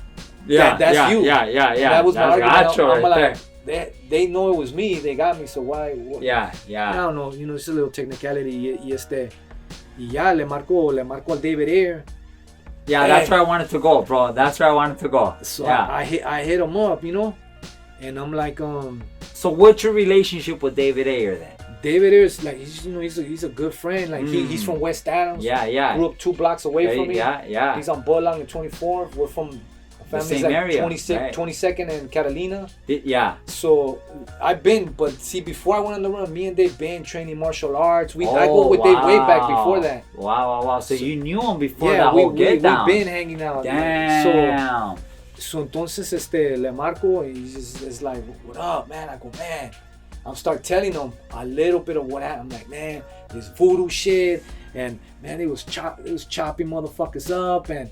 that that's you. Yeah. That was my argument. I'm right like, they know it was me. They got me. So why? Yeah. I don't know. You know, it's a little technicality. Y ya le marco al davidayer. Yeah, that's where I wanted to go, bro. That's where I wanted to go. So I hit him up, you know, and I'm like, So what's your relationship with davidayer then? Davidayer is like, he's a good friend. Like he's from West Adams. Yeah. Grew up 2 blocks away from me. Yeah. He's on Bolang and 24th. We're from the same area. 22nd and Catalina. Yeah. So I've been, but see, before I went on the run, me and Dave been training martial arts. I go with Dave way back before that. Wow. So you knew him before that whole get down. We've been hanging out. Damn. So entonces le marco and it's like, what up, man? I go, man. I'll start telling them a little bit of what happened. I'm like, man, this voodoo shit, and man, it was chopping motherfuckers up, and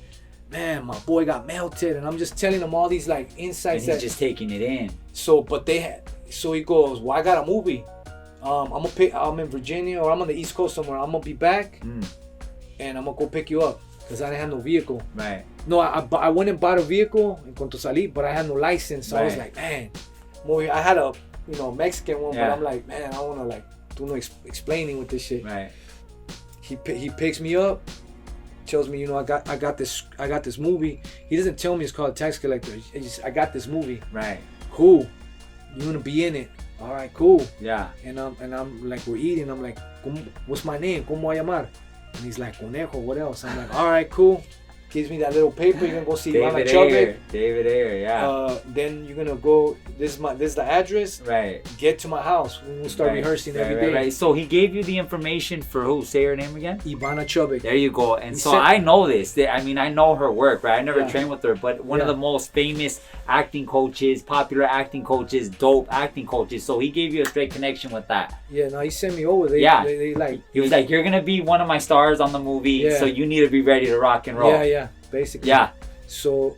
man, my boy got melted, and I'm just telling them all these like insights. And he's just taking it in. So he goes, well, I got a movie. I'm in Virginia or I'm on the East Coast somewhere. I'm gonna be back, and I'm gonna go pick you up because I didn't have no vehicle. Right. No, I went and bought a vehicle in cuanto salí, but I had no license. So I was like, man, I had a Mexican one, but I'm like, man, I don't wanna like do no explaining with this shit. Right. He picks me up, tells me, I got this movie. He doesn't tell me it's called Tax Collector. I got this movie. Right. Cool. You wanna be in it? All right, cool. Yeah. And I'm like, we're eating. I'm like, what's my name? ¿Cómo voy a llamar? And he's like, Conejo. What else? I'm like, all right, cool. gives me that little paper. You're gonna go see Davidayer, yeah. Then you're gonna go. This is the address. Right. Get to my house. We'll start rehearsing every day. Right. So he gave you the information for who? Say her name again. Ivana Chubik. There you go. And so I know this. I mean, I know her work, right? I never trained with her, but one of the most famous acting coaches, popular acting coaches, dope acting coaches. So he gave you a straight connection with that. Yeah. No, he sent me over. They like. He was like, "You're gonna be one of my stars on the movie, so you need to be ready to rock and roll." Yeah. Basically. Yeah. So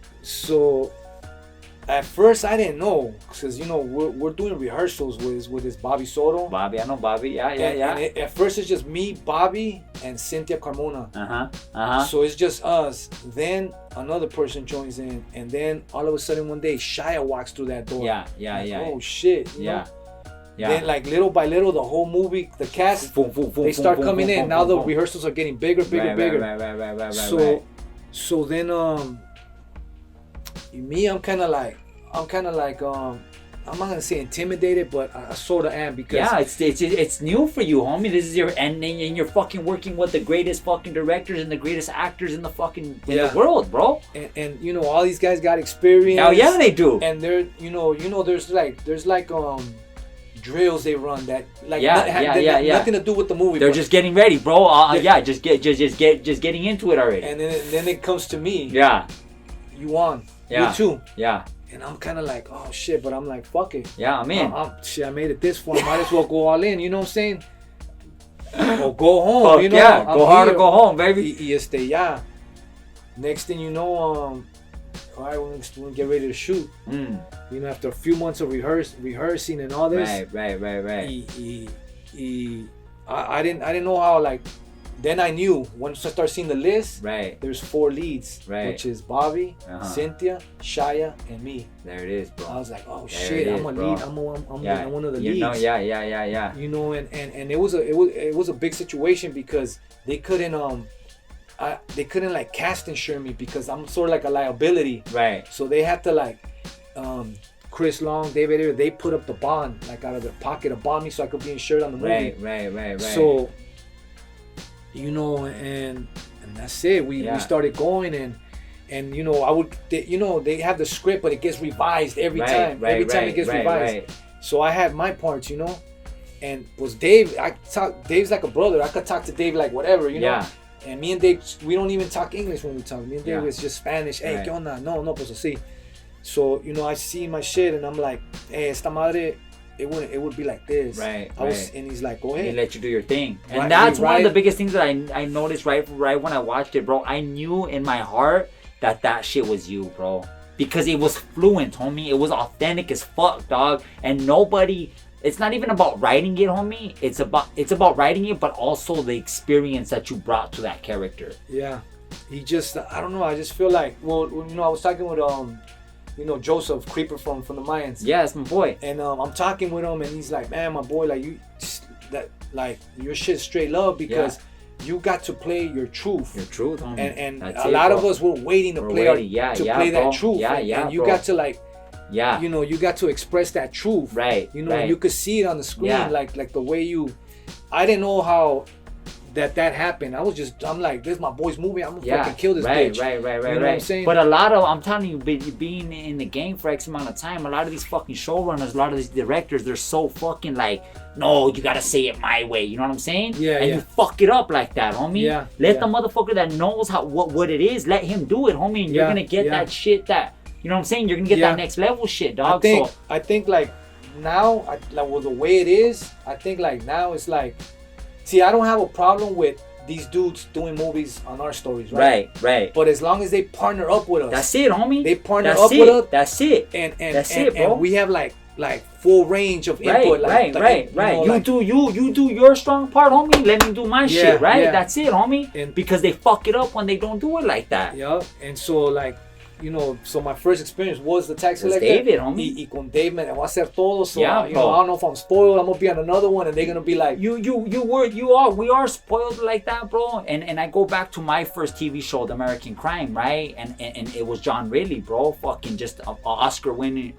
at first I didn't know, because we're doing rehearsals with this Bobby Soto. Bobby, I know Bobby. Yeah. And at first it's just me, Bobby, and Cynthia Carmona. So it's just us. Then another person joins in, and then all of a sudden one day Shia walks through that door. Yeah. Oh shit. You know? Yeah. Then like little by little, the whole movie, the cast, they start coming in. Now the rehearsals are getting bigger. Right. So then me, I'm kind of like I'm not gonna say intimidated, but I sort of am, because it's new for you, homie. This is and you're fucking working with the greatest fucking directors and the greatest actors in the fucking the world, bro. And all these guys got experience. Hell yeah, they do. And they're there's like drills they run that nothing to do with the movie. They're just getting ready, bro. Just getting into it already. And then it comes to me. Yeah. You on? Yeah. You too. Yeah. And I'm kind of like, oh shit, but I'm like, fuck it. Yeah, I'm in. I made it this far. Might as well go all in. You know what I'm saying? Or go home. Fuck, go hard or go home, baby. Next thing you know, all right, we're gonna get ready to shoot. After a few months of rehearsing and all this. Right. I didn't know how, like. Then I knew, once I started seeing the list, there's 4 leads, which is Bobby, Cynthia, Shia, and me. There it is, bro. I was like, oh shit, I'm a lead. I'm one of the leads. Yeah. And it was a big situation, because they couldn't like cast insure me, because I'm sort of like a liability. Right. So they had to like Chris Long, Davidayer, they put up the bond, like out of their pocket, to bond me so I could be insured on the movie. Right. So and that's it. We started going, and they have the script, but it gets revised every time. Every time it gets revised. So I had my parts, and was Dave. Dave's like a brother. I could talk to Dave like whatever, Yeah. And me and Dave, we don't even talk English when we talk. Me and Dave is just Spanish. Hey, ¿qué onda? No, pues así. So I see my shit, and I'm like, hey, esta madre. It would be like this. Right. And he's like, go ahead. He let you do your thing. And that's one of the biggest things that I noticed right when I watched it, bro. I knew in my heart that shit was you, bro. Because it was fluent, homie. It was authentic as fuck, dog. And nobody, it's not even about writing it, homie. It's about writing it, but also the experience that you brought to that character. Yeah. I don't know. I just feel like, I was talking with Joseph Creeper from the Mayans. Yeah, that's my boy. And I'm talking with him, and he's like, man, my boy, like your shit's straight love, because you got to play your truth. Your truth, homie. And a lot of us were waiting to play that truth. And you got to like, you got to express that truth. Right. You could see it on the screen, like the way I didn't know how that happened. I'm like, this is my boy's movie. I'm gonna fucking kill this bitch. Right. You know what I'm saying? But I'm telling you, being in the game for X amount of time, a lot of these fucking showrunners, a lot of these directors, they're so fucking like, no, you gotta say it my way. You know what I'm saying? And you fuck it up like that, homie. Let the motherfucker that knows what it is, let him do it, homie. And you're gonna get that shit you know what I'm saying? You're gonna get that next level shit, dog. I think like now, with the way it is, I think like now it's like, see, I don't have a problem with these dudes doing movies on our stories, right? Right. But as long as they partner up with us. That's it, homie. They partner up with us. That's it. And bro. And we have like full range of input. Right. You do your strong part, homie. Let me do my shit, right? That's it, homie. Because they fuck it up when they don't do it like that. Yeah. And so like, so my first experience was the tax collector. David, homie. Y con Dave, man, I voy a hacer todo. So, I don't know if I'm spoiled. I'm gonna be on another one, and they're gonna be like, we are spoiled like that, bro. And I go back to my first TV show, The American Crime, right? And it was John Ridley, bro. Fucking just Oscar winning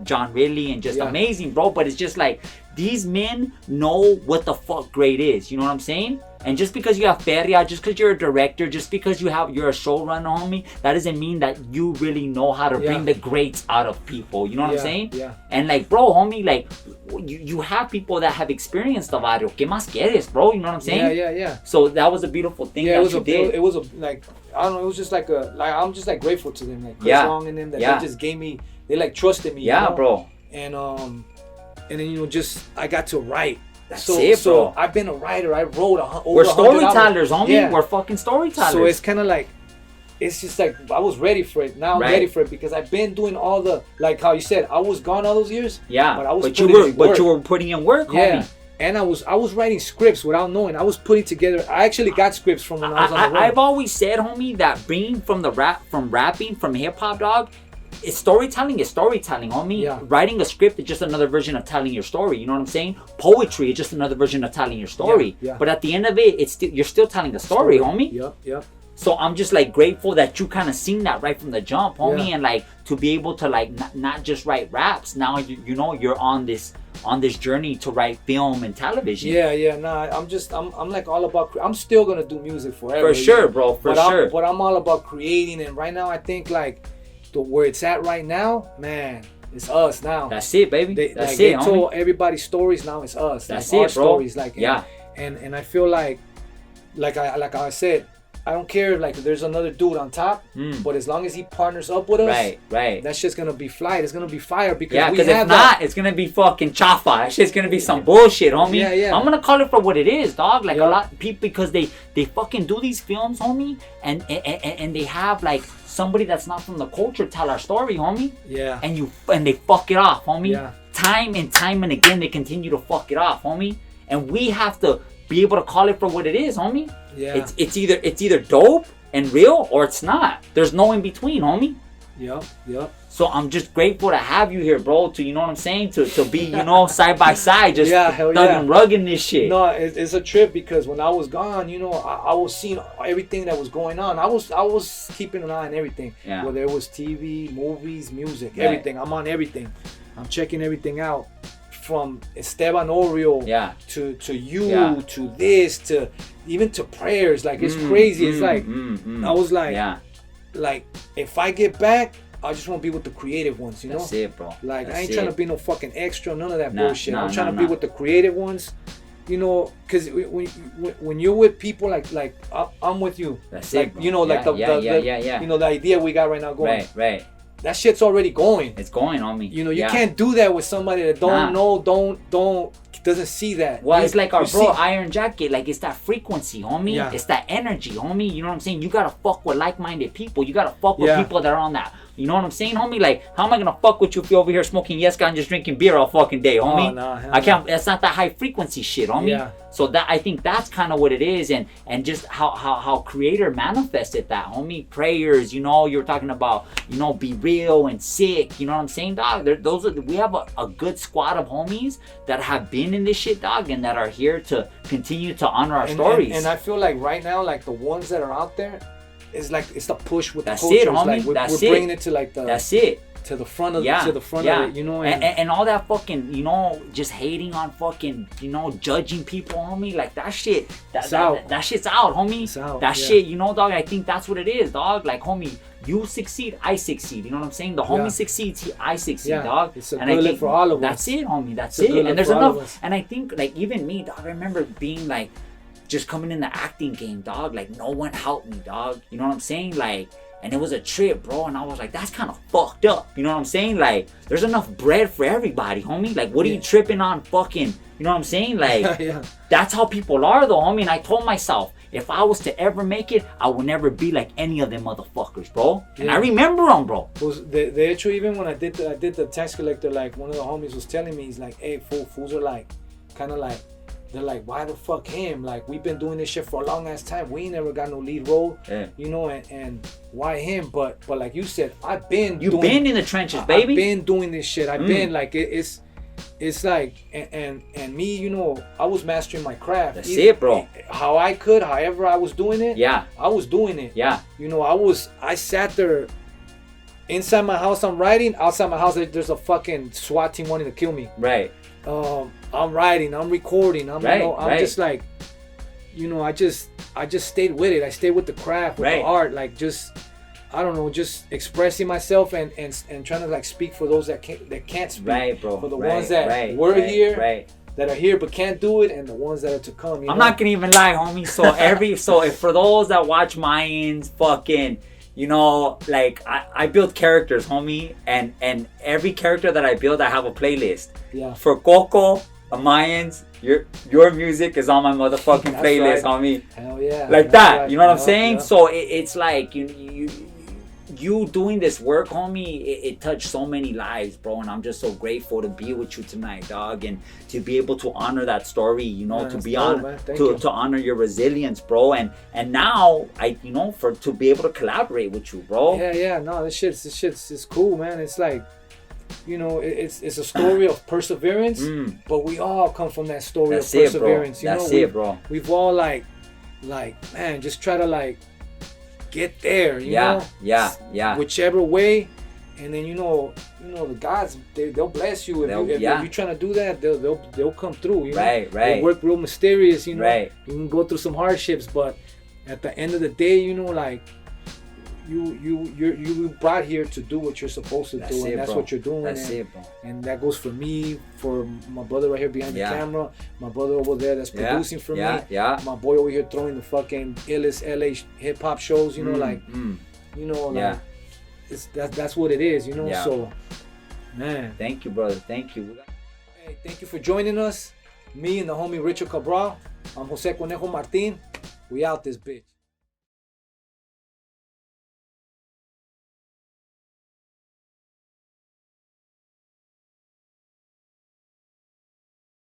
John Ridley, and just amazing, bro. But it's just like, these men know what the fuck great is. You know what I'm saying? And just because you have feria, just because you're a director, just because you're a showrunner, homie, that doesn't mean that you really know how to bring the greats out of people. You know what I'm saying? Yeah. And like, bro, homie, like, you have people that have experienced the barrio. ¿Qué más quieres, bro? You know what I'm saying? Yeah. So that was a beautiful thing that you did. It was like, I don't know, it was just like I'm just like grateful to them, like Chris Long and them, that they just gave me, they like trusted me. Yeah, you know? bro. And then, you know, just, I got to write. That's it, bro. So I've been a writer. I wrote over We're storytellers, homie. Yeah. We're fucking storytellers. So it's kind of like, it's just like, I was ready for it. Now I'm ready for it because I've been doing all the, like how you said, I was gone all those years. Yeah. But you were putting in work, homie. And I was writing scripts without knowing. I was putting together. I actually got scripts from when I was on the road. I've always said, homie, that being from rapping, from hip hop, dog. Storytelling is storytelling, homie. Yeah. Writing a script is just another version of telling your story. You know what I'm saying? Poetry is just another version of telling your story. Yeah. But at the end of it, you're still telling a story, homie. Yep. So I'm just like grateful that you kind of seen that right from the jump, homie, and like to be able to like not just write raps. Now you know you're on this journey to write film and television. Yeah. Nah, I'm like all about. I'm still gonna do music forever. For sure, bro. But I'm all about creating, and right now I think like. Where it's at right now, man, it's us now. That's it, baby. They told everybody's stories. Now it's us. That's our it, bro. Stories, like yeah. And I feel like I said, I don't care like there's another dude on top, but as long as he partners up with us, right, that shit's gonna be flight. It's gonna be fire because if not, it's gonna be fucking chafa. That shit's gonna be some bullshit, homie. Yeah. I'm gonna call it for what it is, dog. Like a lot of people, because they fucking do these films, homie, and they have like somebody that's not from the culture tell our story, homie. Yeah. And they fuck it off, homie. Yeah. Time and again, they continue to fuck it off, homie. And we have to be able to call it for what it is, homie. Yeah. It's either dope and real or it's not. There's no in between, homie. Yep. So I'm just grateful to have you here, bro. To, you know what I'm saying? To be, you know, side by side, just thugging, rugging this shit. No, it's a trip because when I was gone, you know, I was seeing everything that was going on. I was keeping an eye on everything. Yeah. Whether it was TV, movies, music, everything. I'm on everything. I'm checking everything out. From Esteban Oriol to you to this to even to prayers. Like it's crazy. It's like I was like if I get back, I just want to be with the creative ones, you know? That's it, bro. Like, I ain't trying to be no fucking extra, none of that bullshit. I'm trying to be with the creative ones, you know? Because when you're with people like I'm with you. That's like, it, bro. You know, like the you know, the idea we got right now going. Right. That shit's already going. It's going on me. You know, you can't do that with somebody that don't know, doesn't see that. Well, it's like our bro Iron Jacket. Like, it's that frequency, homie. Yeah. It's that energy, homie. You know what I'm saying? You gotta fuck with like-minded people. You gotta fuck with people that are on that. You know what I'm saying, homie? Like, how am I gonna fuck with you if you're over here smoking Yeska and just drinking beer all fucking day, homie? Oh, nah, I can't. That's not that high frequency shit, homie. Yeah. So that, I think that's kind of what it is, and just how Creator manifested that, homie. Prayers, you know, you're talking about, you know, be real and sick. You know what I'm saying, dog? We have a good squad of homies that have been in this shit, dog, and that are here to continue to honor our stories. And I feel like right now, like the ones that are out there. It's like it's the push with that's the culture. It, homie. Like we're bringing it to like the. That's it. To the front of it, you know. And all that fucking, you know, just hating on fucking, you know, judging people, homie. Like that shit. That shit's out, homie. It's out. That shit, you know, dog. I think that's what it is, dog. Like, homie, you succeed, I succeed. You know what I'm saying? The homie succeeds, I succeed, dog. It's a good look for all of us. That's it, homie. That's it. And there's enough. And I think, like, even me, dog. I remember being like. Just coming in the acting game, dog. Like, no one helped me, dog. You know what I'm saying? Like, and it was a trip, bro. And I was like, that's kind of fucked up. You know what I'm saying? Like, there's enough bread for everybody, homie. Like, what are you tripping on fucking? You know what I'm saying? Like, that's how people are, though, homie. And I told myself, if I was to ever make it, I would never be like any of them motherfuckers, bro. And I remember them, bro. The issue, even when I did the tax collector, like, one of the homies was telling me, he's like, hey, fools are like, kind of like, they're like, why the fuck him? Like, we've been doing this shit for a long ass time. We ain't never got no lead role, you know, and why him? But like you said, You've been in the trenches, baby. I've been doing this shit. I've been like, it's like, and me, you know, I was mastering my craft. That's it, bro. How I could, however I was doing it. Yeah. I was doing it. Yeah. You know, I sat there. Inside my house, I'm writing. Outside my house, there's a fucking SWAT team wanting to kill me. Right. I'm writing, I'm recording, I'm just like, I just stayed with it. I stayed with the craft, with the art, like just, I don't know, just expressing myself and trying to like speak for those that can't speak. Right, bro. For the ones that were here, that are here but can't do it, and the ones that are to come. I'm not gonna even lie, homie. So if for those that watch Mayans, fucking, like I build characters, homie, and every character that I build, I have a playlist. Yeah. For Coco, Mayans, your music is on my motherfucking playlist, homie. Hell yeah. Like that, right. You know what I'm saying? Yeah. So it's like you doing this work, homie, it touched so many lives, bro, and I'm just so grateful to be with you tonight, dog, and to be able to honor that story, to be to honor your resilience, bro, and now to be able to collaborate with you, bro. Yeah, no, this shit's is cool, man. It's like, it's a story of perseverance, but we all come from that story of perseverance. That's it, bro. We've all like, man, just try to like get there, you know? Yeah. Whichever way, and then the gods, they'll bless you if you're trying to do that. They'll come through. Right. They work real mysterious. Right. You can go through some hardships, but at the end of the day, like you brought here to do what you're supposed to do, and that's what you're doing. That's it, bro. And that goes for me, for my brother right here behind the camera, my brother over there that's producing for me, my boy over here throwing the fucking illest LA hip hop shows, that's what it is, So, man, thank you, brother. Thank you. Hey, thank you for joining us. Me and the homie Richard Cabral. I'm Jose Conejo Martin. We out this bitch.